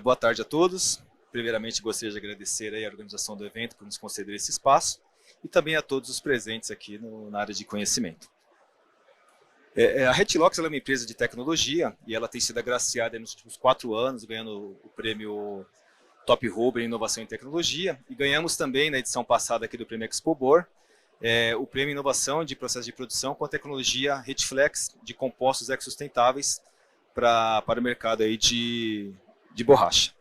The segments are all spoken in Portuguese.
Boa tarde a todos. Primeiramente, gostaria de agradecer aí a organização do evento por nos conceder esse espaço e também a todos os presentes aqui na área de conhecimento. A Retlox é uma empresa de tecnologia e ela tem sido agraciada nos últimos 4 anos, ganhando o prêmio Top Ruber em Inovação em Tecnologia, e ganhamos também na edição passada aqui do Prêmio Expobor o prêmio Inovação de Processo de Produção com a tecnologia Retflex de compostos ecossustentáveis para o mercado aí de borracha.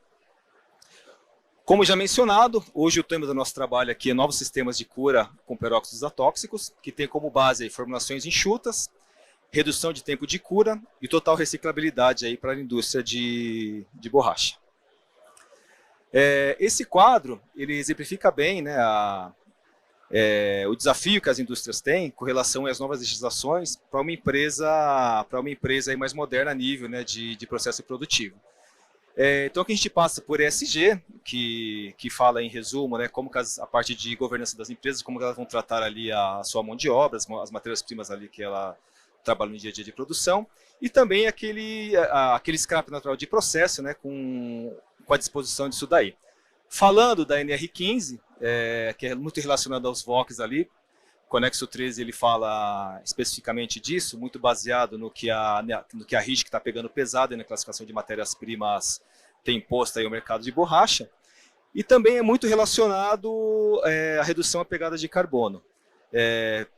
Como já mencionado, hoje o tema do nosso trabalho aqui é novos sistemas de cura com peróxidos atóxicos, que tem como base aí formulações enxutas, redução de tempo de cura e total reciclabilidade aí para a indústria de borracha. Esse quadro ele exemplifica bem, né, o desafio que as indústrias têm com relação às novas legislações para uma empresa aí mais moderna a nível, né, de processo produtivo. Então, aqui a gente passa por ESG, que fala, em resumo, né, como que a parte de governança das empresas, como que elas vão tratar ali a sua mão de obra, as matérias-primas ali que ela trabalha no dia a dia de produção, e também aquele scrap natural de processo, né, com a disposição disso daí. Falando da NR15, que é muito relacionado aos VOCs ali, o Conexo 13 ele fala especificamente disso, muito baseado no que a RIT, que está pegando pesado na classificação de matérias-primas, tem imposto aí ao mercado de borracha. E também é muito relacionado à redução à pegada de carbono.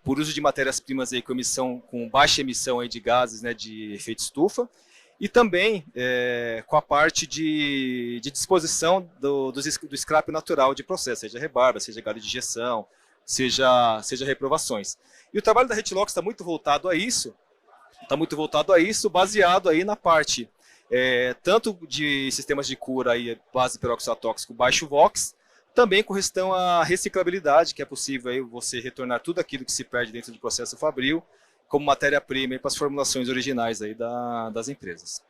Por uso de matérias-primas aí com baixa emissão aí de gases, né, de efeito estufa, e também com a parte de disposição do scrap natural de processo, seja rebarba, seja galho de injeção, seja reprovações. E o trabalho da Retlox está muito voltado a isso, baseado aí na parte tanto de sistemas de cura aí, base peróxido atóxico baixo VOX, também com questão à reciclabilidade, que é possível aí você retornar tudo aquilo que se perde dentro do processo fabril como matéria-prima para as formulações originais aí das empresas.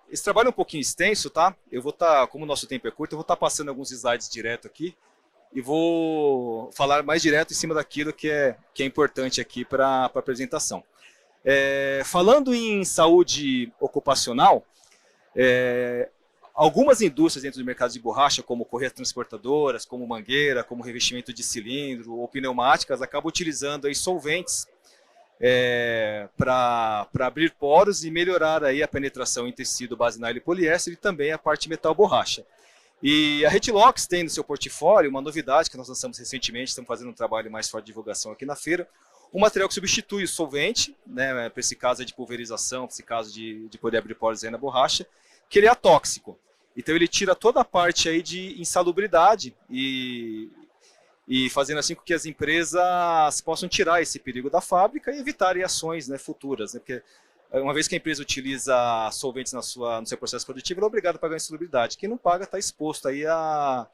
Esse trabalho é um pouquinho extenso, tá? Como o nosso tempo é curto, eu vou estar passando alguns slides direto aqui e vou falar mais direto em cima daquilo que é importante aqui para a apresentação. Falando em saúde ocupacional, algumas indústrias dentro do mercado de borracha, como correias transportadoras, como mangueira, como revestimento de cilindro ou pneumáticas, acabam utilizando aí solventes para abrir poros e melhorar aí a penetração em tecido base nylon e poliéster e também a parte metal borracha. E a Retlox tem no seu portfólio uma novidade que nós lançamos recentemente, estamos fazendo um trabalho mais forte de divulgação aqui na feira, um material que substitui o solvente, né, para esse caso de pulverização, para esse caso de poder abrir poros aí na borracha, que ele é atóxico. Então ele tira toda a parte aí de insalubridade e fazendo assim com que as empresas possam tirar esse perigo da fábrica e evitar ações, né, futuras, né, porque uma vez que a empresa utiliza solventes no seu processo produtivo, ela é obrigada a pagar insalubridade. Quem não paga está exposto aí a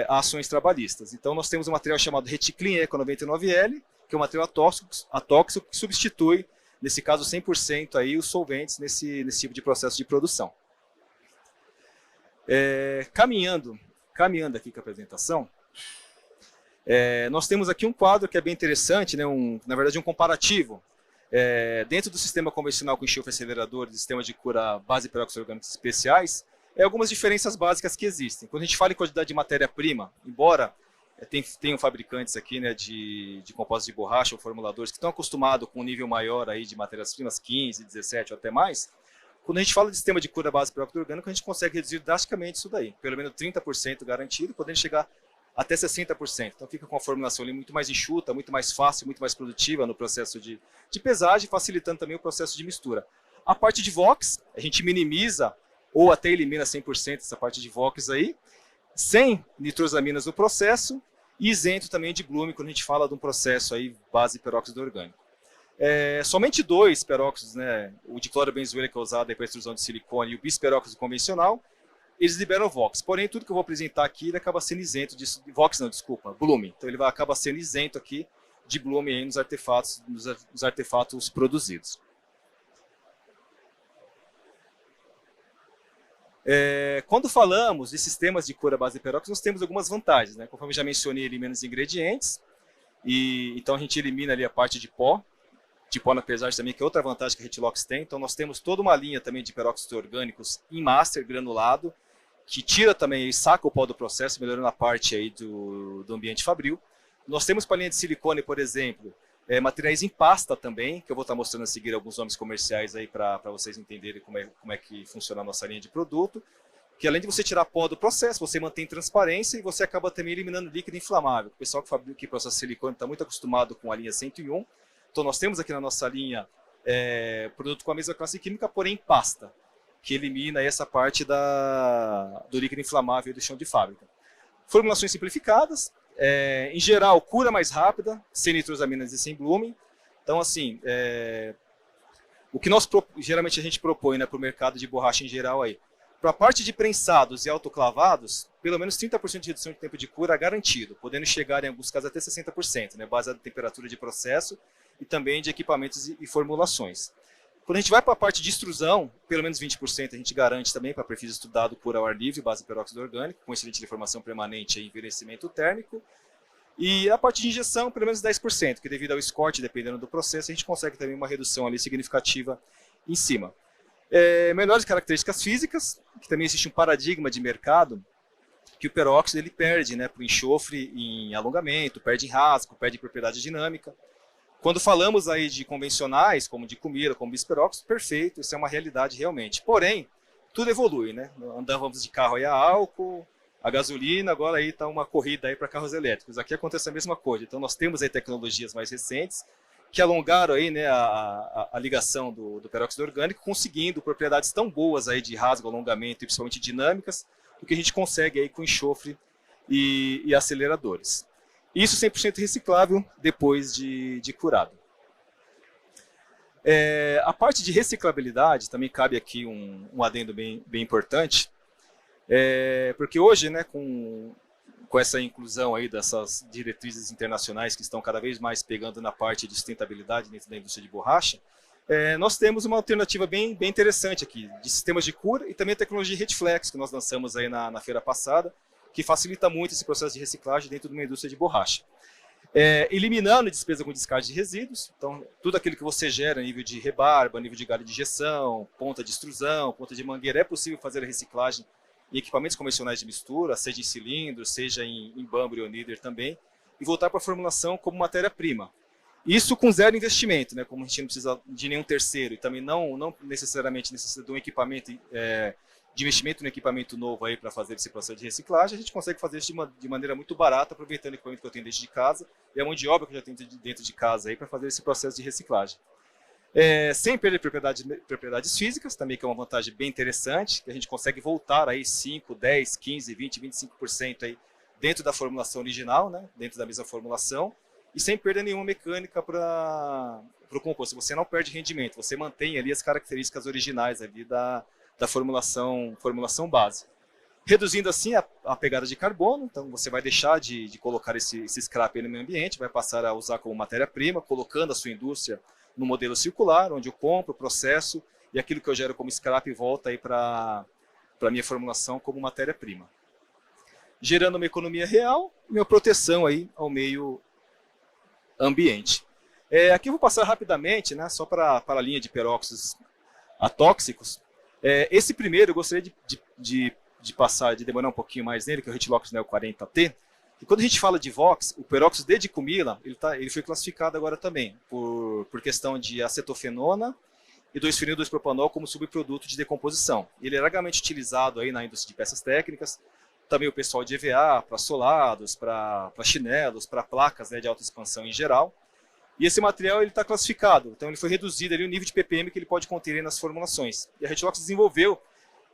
ações trabalhistas. Então nós temos um material chamado Reticlin Eco 99L, que é um material atóxico que substitui, nesse caso 100% aí, os solventes nesse tipo de processo de produção. Caminhando aqui com a apresentação, nós temos aqui um quadro que é bem interessante, né, na verdade um comparativo. Dentro do sistema convencional com enxofre acelerador, do sistema de cura base peróxido orgânicos especiais, algumas diferenças básicas que existem. Quando a gente fala em quantidade de matéria-prima, embora tenham fabricantes aqui, né, de compostos de borracha ou formuladores que estão acostumados com um nível maior aí de matérias-primas, 15, 17 ou até mais, quando a gente fala de sistema de cura base peróxido orgânico, a gente consegue reduzir drasticamente isso daí, pelo menos 30% garantido, podendo chegar até 60%. Então fica com a formulação ali muito mais enxuta, muito mais fácil, muito mais produtiva no processo de pesagem, facilitando também o processo de mistura. A parte de VOX, a gente minimiza ou até elimina 100% essa parte de VOX aí, sem nitrosaminas no processo e isento também de Bloom, quando a gente fala de um processo aí base peróxido orgânico. Somente 2 peróxidos, né, o de clorobenzoíla, que é usado para extrusão de silicone, e o bisperóxido convencional, eles liberam VOX. Porém, tudo que eu vou apresentar aqui ele acaba sendo isento disso. VOX não, desculpa, Bloom. Então ele acaba sendo isento aqui de Bloom aí nos artefatos produzidos. Quando falamos de sistemas de cura à base de peróxido, nós temos algumas vantagens, né? Conforme já mencionei ali, menos ingredientes, e então a gente elimina ali a parte de pó, de pó na pesagem também, que é outra vantagem que a Hitlox tem. Então nós temos toda uma linha também de peróxidos orgânicos em master granulado, que tira também e saca o pó do processo, melhorando a parte aí do ambiente fabril. Nós temos para a linha de silicone, por exemplo, materiais em pasta também, que eu vou estar mostrando a seguir alguns nomes comerciais aí para vocês entenderem como é que funciona a nossa linha de produto, que além de você tirar pó do processo, você mantém transparência e você acaba também eliminando líquido inflamável. O pessoal que fabrica e processa silicone está muito acostumado com a linha 101, então nós temos aqui na nossa linha produto com a mesma classe química, porém em pasta, que elimina essa parte do líquido inflamável do chão de fábrica. Formulações simplificadas, em geral, cura mais rápida, sem nitrosaminas e sem blooming. Então, assim, o que geralmente a gente propõe, né, para o mercado de borracha em geral aí, para a parte de prensados e autoclavados, pelo menos 30% de redução de tempo de cura garantido, podendo chegar em alguns casos até 60%, né, baseado em temperatura de processo e também de equipamentos e formulações. Quando a gente vai para a parte de extrusão, pelo menos 20% a gente garante também para perfil estudado cura ao ar livre, base de peróxido orgânico, com excelente deformação permanente e envelhecimento térmico. E a parte de injeção, pelo menos 10%, que devido ao escorte, dependendo do processo, a gente consegue também uma redução ali significativa em cima. Melhores características físicas, que também existe um paradigma de mercado, que o peróxido ele perde, né, para o enxofre em alongamento, perde em rasgo, perde em propriedade dinâmica. Quando falamos aí de convencionais, como de Cumira, como bisperóxido, perfeito, isso é uma realidade realmente. Porém, tudo evolui, né? Andávamos de carro aí a álcool, a gasolina, agora aí está uma corrida aí para carros elétricos. Aqui acontece a mesma coisa. Então nós temos aí tecnologias mais recentes que alongaram aí, né, a ligação do peróxido orgânico, conseguindo propriedades tão boas aí de rasgo, alongamento e principalmente dinâmicas, do que a gente consegue aí com enxofre e aceleradores. Isso 100% reciclável depois de curado. A parte de reciclabilidade, também cabe aqui um adendo bem importante, porque hoje, né, com essa inclusão aí dessas diretrizes internacionais que estão cada vez mais pegando na parte de sustentabilidade dentro da indústria de borracha, nós temos uma alternativa bem interessante aqui, de sistemas de cura e também a tecnologia Redflex, que nós lançamos aí na feira passada, que facilita muito esse processo de reciclagem dentro de uma indústria de borracha. Eliminando despesa com descarte de resíduos, então tudo aquilo que você gera a nível de rebarba, a nível de galho de injeção, ponta de extrusão, ponta de mangueira, é possível fazer a reciclagem em equipamentos convencionais de mistura, seja em cilindro, seja em bambu ou níder também, e voltar para a formulação como matéria-prima. Isso com zero investimento, né, como a gente não precisa de nenhum terceiro e também não necessariamente necessita de um equipamento de investimento no equipamento novo aí para fazer esse processo de reciclagem, a gente consegue fazer isso de maneira muito barata, aproveitando o equipamento que eu tenho dentro de casa e a mão de obra que eu já tenho dentro de casa aí para fazer esse processo de reciclagem. Sem perder propriedades físicas, também que é uma vantagem bem interessante, que a gente consegue voltar aí 5, 10, 15, 20, 25% aí dentro da formulação original, né, dentro da mesma formulação, e sem perder nenhuma mecânica para o composto. Você não perde rendimento, você mantém ali as características originais ali da formulação base. Reduzindo assim a pegada de carbono, então você vai deixar de colocar esse scrap no meio ambiente, vai passar a usar como matéria-prima, colocando a sua indústria no modelo circular, onde eu compro, processo, e aquilo que eu gero como scrap volta aí para a minha formulação como matéria-prima. Gerando uma economia real e uma proteção aí ao meio ambiente. Aqui eu vou passar rapidamente, né, só para a linha de peróxidos atóxicos. Esse primeiro eu gostaria de demorar um pouquinho mais nele, que é o Hitlox Neo 40T. E quando a gente fala de VOX, o peróxido de dicumila, ele foi classificado agora também, por questão de acetofenona e 2-fenil-2-propanol como subproduto de decomposição. Ele é largamente utilizado aí na indústria de peças técnicas, também o pessoal de EVA, para solados, para chinelos, para placas, né, de alta expansão em geral. E esse material está classificado, então ele foi reduzido ali o nível de ppm que ele pode conter nas formulações. E a Hitlox desenvolveu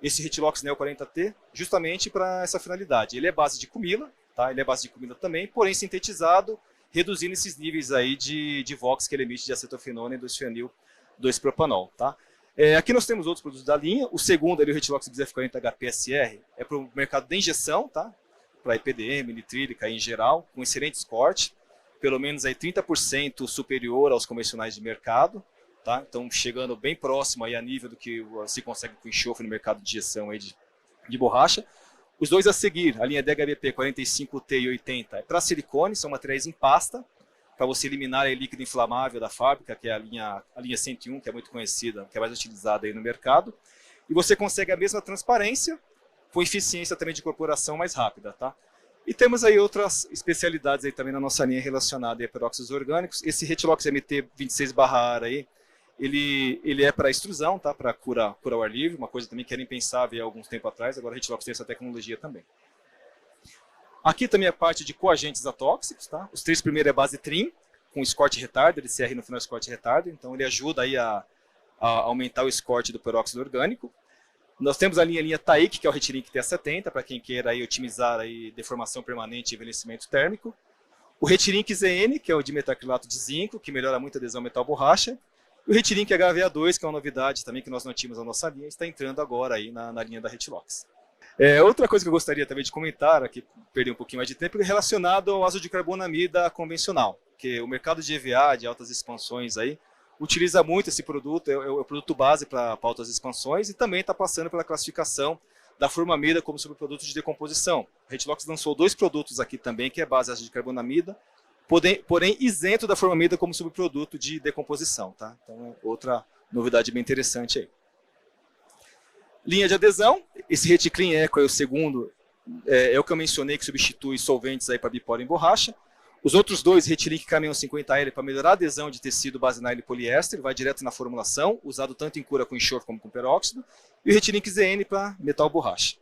esse Hitlox Neo 40T justamente para essa finalidade. Ele é base de cumila, tá? Ele é base de cumila também, porém sintetizado, reduzindo esses níveis aí de VOX que ele emite de acetofenona e 2-fenil-2-propanol. Tá? Aqui nós temos outros produtos da linha. O segundo, ali, o Hitlox BZF40 HPSR, é para o mercado de injeção, tá? Para EPDM, nitrílica em geral, com excelente escorte, pelo menos aí 30% superior aos convencionais de mercado. Tá? Então, chegando bem próximo aí a nível do que se consegue com enxofre no mercado de injeção aí de borracha. Os dois a seguir, a linha DHBP 45T e 80, é para silicone, são materiais em pasta, para você eliminar o líquido inflamável da fábrica, que é a linha 101, que é muito conhecida, que é mais utilizada aí no mercado. E você consegue a mesma transparência, com eficiência também de incorporação mais rápida, tá? E temos aí outras especialidades aí também na nossa linha relacionada a peróxidos orgânicos. Esse Retilox MT26/AR aí, ele é para extrusão, tá? Para curar o ar livre, uma coisa também que era impensável há alguns tempo atrás, agora a Retilox tem essa tecnologia também. Aqui também a parte de coagentes atóxicos, tá? Os 3 primeiros é base TRIN, com Scott Retarder, CR no final Scott Retarder, então ele ajuda aí a aumentar o escorte do peróxido orgânico. Nós temos a linha TAIC, que é o Retilink TS70, para quem queira aí otimizar aí deformação permanente e envelhecimento térmico. O Retilink ZN, que é o dimetacrilato de zinco, que melhora muito a adesão metal-borracha. E o Retilink HVA2, que é uma novidade também que nós não tínhamos na nossa linha, está entrando agora aí na linha da Retilox. Outra coisa que eu gostaria também de comentar, aqui perdi um pouquinho mais de tempo, é relacionado ao ácido de carbonamida convencional, que o mercado de EVA, de altas expansões aí, utiliza muito esse produto, é o produto base para altas expansões e também está passando pela classificação da formamida como subproduto de decomposição. A Retilox lançou 2 produtos aqui também, que é base ácido de carbonamida, porém isento da formamida como subproduto de decomposição, tá? Então é outra novidade bem interessante aí. Linha de adesão, esse Reticlean Eco é o segundo, é o que eu mencionei que substitui solventes aí para bipora em borracha. Os outros 2, Retilink Caminhão 50L, para melhorar a adesão de tecido base nylon e poliéster, vai direto na formulação, usado tanto em cura com enxofre como com peróxido. E o Retilink ZN para metal borracha.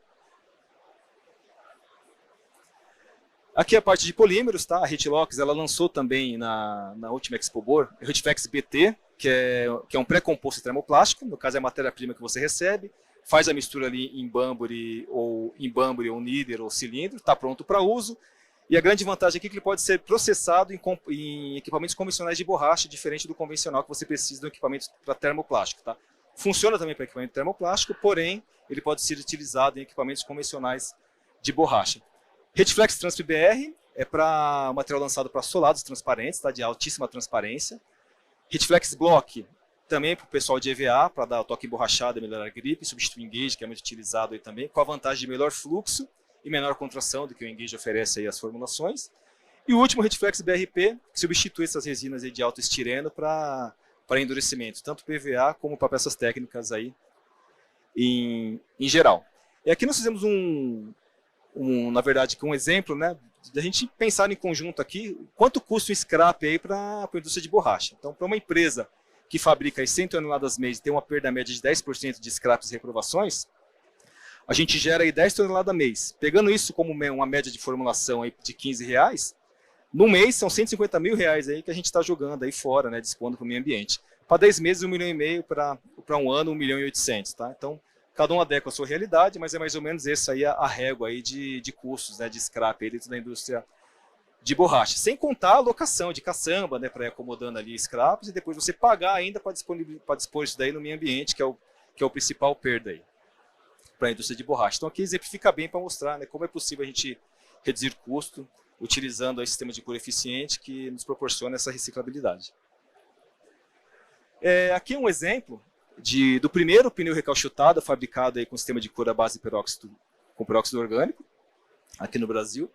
Aqui é a parte de polímeros, tá? A Retilox ela lançou também na última ExpoBor o Retiflex BT, que é um pré-composto termoplástico, no caso é a matéria-prima que você recebe, faz a mistura ali em bamburi ou níder ou cilindro, está pronto para uso. E a grande vantagem aqui é que ele pode ser processado em equipamentos convencionais de borracha, diferente do convencional que você precisa de um equipamento para termoplástico, tá? Funciona também para equipamento termoplástico, porém ele pode ser utilizado em equipamentos convencionais de borracha. Retiflex Transp BR é para material lançado para solados transparentes, tá? De altíssima transparência. Retiflex Block também para o pessoal de EVA, para dar o toque emborrachado e melhorar a gripe, substituir o Engage, que é muito utilizado aí também, com a vantagem de melhor fluxo e menor contração do que o Engage oferece aí as formulações. E o último, Retiflex BRP, que substitui essas resinas aí de alto estireno para endurecimento, tanto para EVA como para peças técnicas aí em geral. E aqui nós fizemos na verdade, um exemplo, né, da gente pensar em conjunto aqui, quanto custa o scrap aí para a indústria de borracha. Então, para uma empresa que fabrica aí 100 toneladas mês e tem uma perda média de 10% de scraps e reprovações, a gente gera aí 10 toneladas mês. Pegando isso como uma média de formulação aí de R$15, no mês são R$150 mil aí que a gente está jogando aí fora, né, dispondo para o meio ambiente. Para 10 meses, 1,5 milhão, para um ano, 1.800.000, tá? Então, cada um adequa a sua realidade, mas é mais ou menos essa aí a régua aí de custos, né, de scrap aí dentro da indústria de borracha. Sem contar a alocação de caçamba, né, para ir acomodando ali scraps e depois você pagar ainda para dispor isso daí no meio ambiente, que é o principal perda aí para a indústria de borracha. Então aqui exemplifica bem para mostrar, né, como é possível a gente reduzir custo utilizando o sistema de cura eficiente que nos proporciona essa reciclabilidade. Aqui é um exemplo do primeiro pneu recalchutado fabricado aí com sistema de cura base com peróxido orgânico, aqui no Brasil.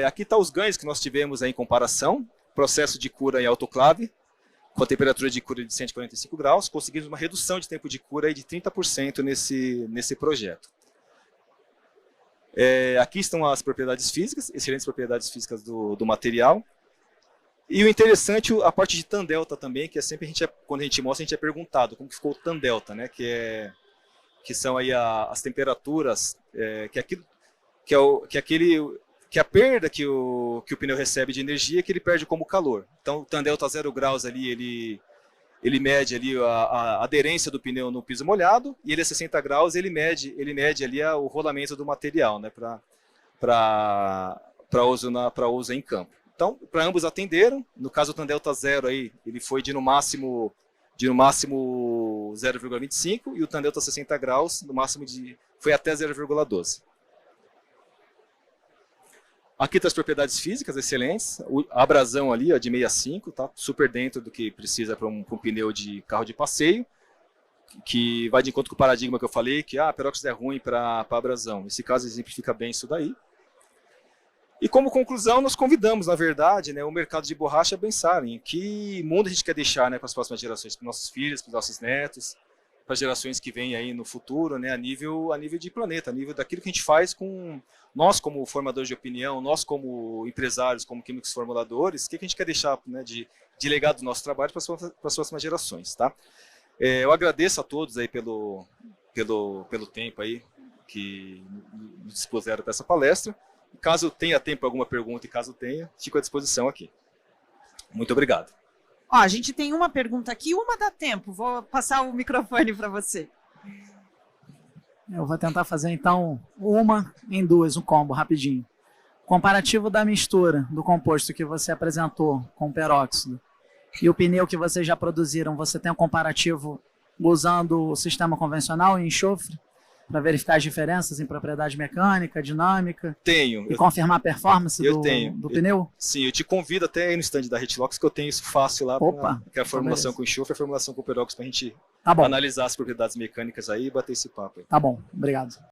Aqui está os ganhos que nós tivemos aí em comparação, processo de cura em autoclave, com a temperatura de cura de 145 graus, conseguimos uma redução de tempo de cura aí de 30% nesse projeto. Aqui estão as propriedades físicas, excelentes propriedades físicas do material. E o interessante, a parte de TAN delta também, que é sempre quando a gente mostra, a gente é perguntado como que ficou o TAN delta, né? Que são aí as temperaturas, que a perda que o pneu recebe de energia que ele perde como calor. Então, o TAN delta 0 graus ali, ele mede ali a aderência do pneu no piso molhado, e ele a 60 graus ele mede ali o rolamento do material, né, para uso em campo. Então, para ambos atenderam. No caso do TAN delta 0 aí, ele foi de no máximo 0,25, e o TAN delta 60 graus, no máximo foi até 0,12. Aqui está as propriedades físicas excelentes, a abrasão ali ó, de 65, tá super dentro do que precisa para um pneu de carro de passeio, que vai de encontro com o paradigma que eu falei, que peróxido é ruim para abrasão. Nesse caso exemplifica bem isso daí. E como conclusão, nós convidamos, na verdade, né, o mercado de borracha a pensar em que mundo a gente quer deixar, né, para as próximas gerações, para os nossos filhos, para os nossos netos, para as gerações que vêm aí no futuro, né, a nível de planeta, a nível daquilo que a gente faz com nós como formadores de opinião, nós como empresários, como químicos formuladores, o que a gente quer deixar, né, de legado do nosso trabalho para as próximas gerações, tá? Eu agradeço a todos aí pelo tempo aí que nos dispuseram para essa palestra. Caso tenha tempo para alguma pergunta, e caso tenha, fico à disposição aqui. Muito obrigado. Ó, a gente tem uma pergunta aqui, uma dá tempo. Vou passar o microfone para você. Eu vou tentar fazer, então, uma em duas, um combo, rapidinho. Comparativo da mistura do composto que você apresentou com o peróxido e o pneu que vocês já produziram, você tem um comparativo usando o sistema convencional em enxofre? Para verificar as diferenças em propriedade mecânica, dinâmica? Tenho. E confirmar a performance do pneu? Sim, eu te convido até aí no stand da Hitlox, que eu tenho isso fácil lá. Opa! Que é a formulação com enxofre e a formulação com peróxido, para a gente Tá bom. analisar as propriedades mecânicas aí e bater esse papo aí. Tá bom, obrigado.